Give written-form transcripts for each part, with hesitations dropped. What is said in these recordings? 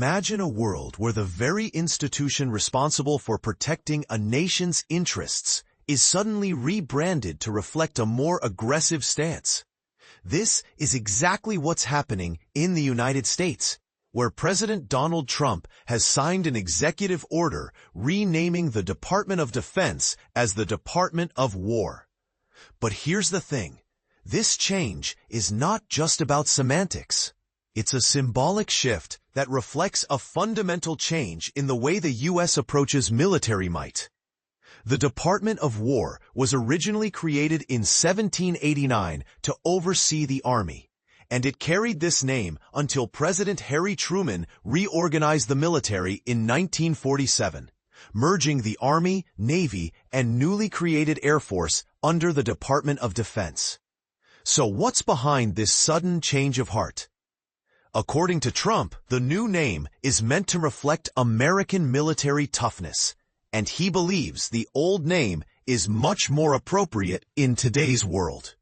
Imagine a world where the very institution responsible for protecting a nation's interests is suddenly rebranded to reflect a more aggressive stance. This is exactly what's happening in the United States, where President Donald Trump has signed an executive order renaming the Department of Defense as the Department of War. But here's the thing. This change is not just about semantics. It's a symbolic shift that reflects a fundamental change in the way the U.S. approaches military might. The Department of War was originally created in 1789 to oversee the Army, and it carried this name until President Harry Truman reorganized the military in 1947, merging the Army, Navy, and newly created Air Force under the Department of Defense. So what's behind this sudden change of heart? According to Trump, the new name is meant to reflect American military toughness, and he believes the old name is much more appropriate in today's world.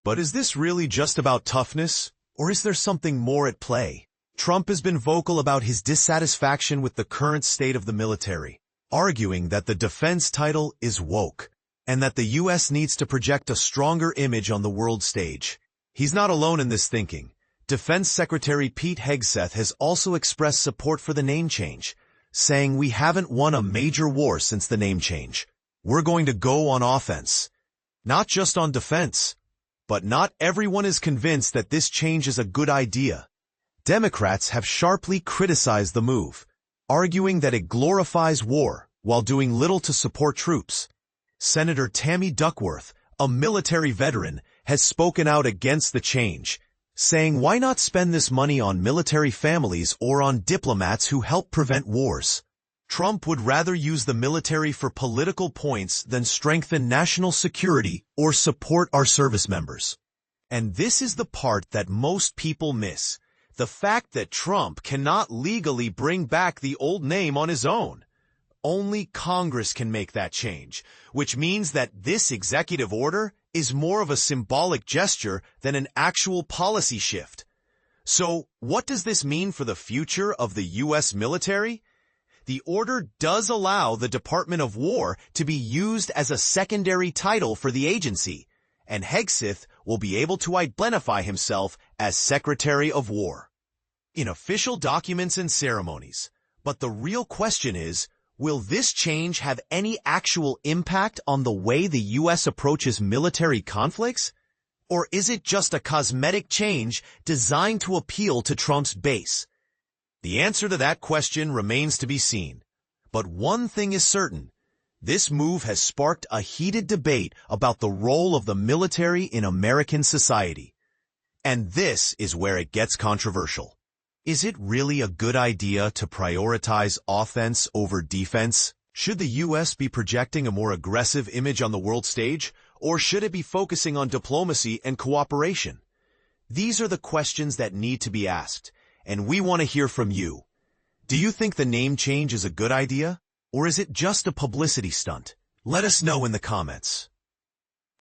But is this really just about toughness, or is there something more at play? Trump has been vocal about his dissatisfaction with the current state of the military, arguing that the defense title is woke, and that the U.S. needs to project a stronger image on the world stage. He's not alone in this thinking. Defense Secretary Pete Hegseth has also expressed support for the name change, saying we haven't won a major war since the name change. We're going to go on offense. Not just on defense. But not everyone is convinced that this change is a good idea. Democrats have sharply criticized the move, arguing that it glorifies war while doing little to support troops. Senator Tammy Duckworth, a military veteran, has spoken out against the change, saying why not spend this money on military families or on diplomats who help prevent wars? Trump would rather use the military for political points than strengthen national security or support our service members. And this is the part that most people miss, the fact that Trump cannot legally bring back the old name on his own. Only Congress can make that change, which means that this executive order is more of a symbolic gesture than an actual policy shift. So, what does this mean for the future of the U.S. military? The order does allow the Department of War to be used as a secondary title for the agency, and Hegseth will be able to identify himself as Secretary of War in official documents and ceremonies. But the real question is, will this change have any actual impact on the way the U.S. approaches military conflicts? Or is it just a cosmetic change designed to appeal to Trump's base? The answer to that question remains to be seen. But one thing is certain. This move has sparked a heated debate about the role of the military in American society. And this is where it gets controversial. Is it really a good idea to prioritize offense over defense? Should the U.S. be projecting a more aggressive image on the world stage, or should it be focusing on diplomacy and cooperation? These are the questions that need to be asked, and we want to hear from you. Do you think the name change is a good idea, or is it just a publicity stunt? Let us know in the comments.